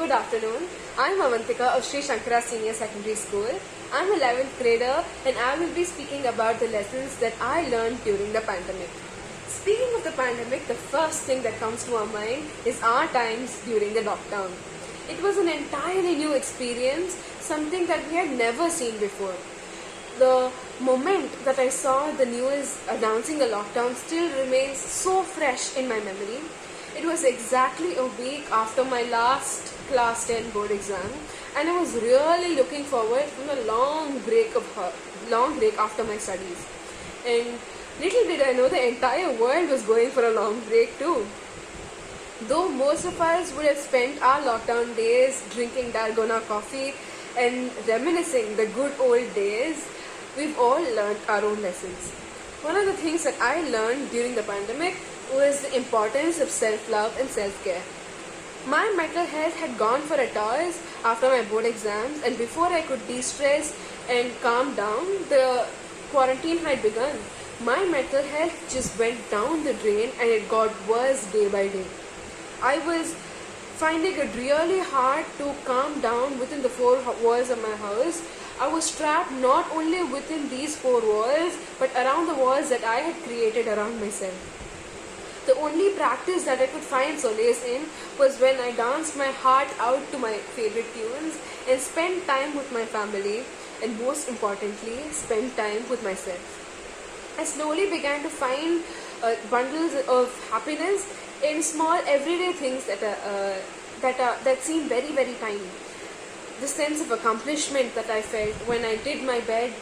Good afternoon. I'm Avantika of Sri Shankara Senior Secondary School. I'm 11th grader and I will be speaking about the lessons that I learned during the pandemic. Speaking of the pandemic, the first thing that comes to our mind is our times during the lockdown. It was an entirely new experience, something that we had never seen before. The moment that I saw the news announcing a lockdown still remains so fresh in my memory. It was exactly a week after my last class 10 board exam, and I was really looking forward from a long break after my studies. And little did I know the entire world was going for a long break too. Though most of us would have spent our lockdown days drinking dalgona coffee and reminiscing the good old days, we've all learned our own lessons. One of the things that I learned during the pandemic was the importance of self-love and self-care. My mental health had gone for a toss after my board exams, and before I could de-stress and calm down, the quarantine had begun. My mental health just went down the drain and it got worse day by day. I was finding it really hard to calm down within the four walls of my house. I was trapped not only within these four walls, but around the walls that I had created around myself. The only practice that I could find solace in was when I danced my heart out to my favorite tunes and spent time with my family, and most importantly, spent time with myself. I slowly began to find bundles of happiness in small everyday things that seem very, very tiny. The sense of accomplishment that I felt when I did my bed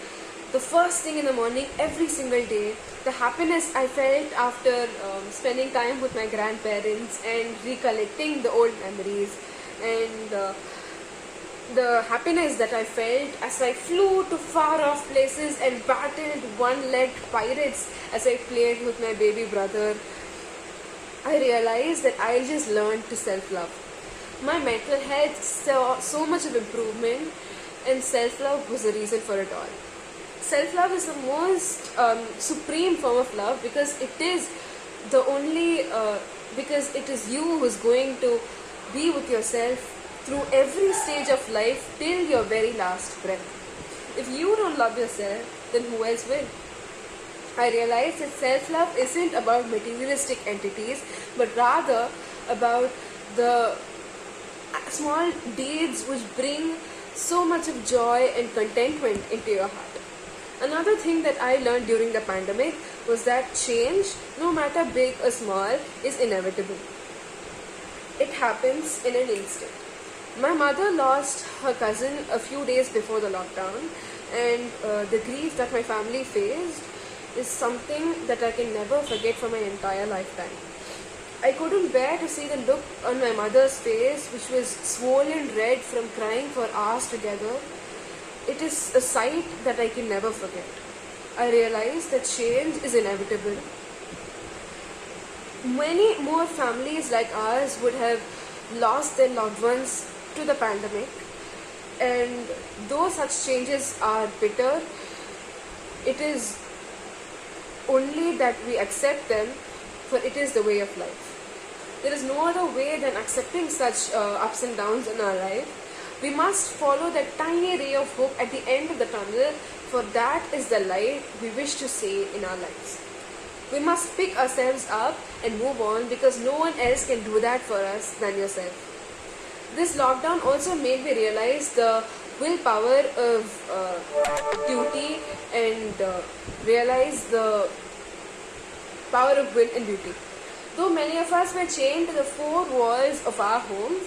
the first thing in the morning every single day, the happiness I felt after spending time with my grandparents and recollecting the old memories, and the happiness that I felt as I flew to far off places and battled one-legged pirates as I played with my baby brother. I realized that I just learned to self-love. My mental health saw so much of improvement, and self-love was the reason for it all. Self-love is the most supreme form of love because it is because it is you who is going to be with yourself through every stage of life till your very last breath. If you don't love yourself, then who else will? I realized that self-love isn't about materialistic entities, but rather about the small deeds which bring so much of joy and contentment into your heart. Another thing that I learned during the pandemic was that change, no matter big or small, is inevitable. It happens in an instant. My mother lost her cousin a few days before the lockdown, and the grief that my family faced is something that I can never forget for my entire lifetime. I couldn't bear to see the look on my mother's face, which was swollen red from crying for hours together. It is a sight that I can never forget. I realized that change is inevitable. Many more families like ours would have lost their loved ones to the pandemic, and though such changes are bitter, it is only that we accept them, for it is the way of life. There is no other way than accepting such ups and downs in our life. We must follow that tiny ray of hope at the end of the tunnel, for that is the light we wish to see in our lives. We must pick ourselves up and move on because no one else can do that for us than yourself. This lockdown also made me realize the willpower of duty and realize the power of will and duty. Though many of us were chained to the four walls of our homes,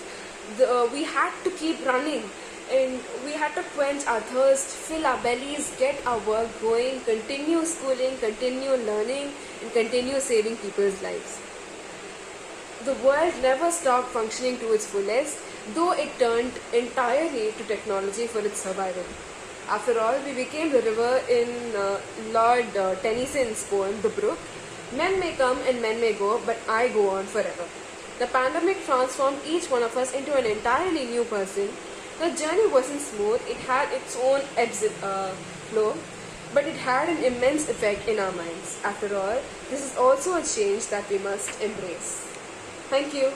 we had to keep running, and we had to quench our thirst, fill our bellies, get our work going, continue schooling, continue learning, and continue saving people's lives. The world never stopped functioning to its fullest, though it turned entirely to technology for its survival. After all, we became the river in Lord Tennyson's poem, The Brook. Men may come and men may go, but I go on forever. The pandemic transformed each one of us into an entirely new person. The journey wasn't smooth, it had its own ebbs and flow, but it had an immense effect in our minds. After all, this is also a change that we must embrace. Thank you.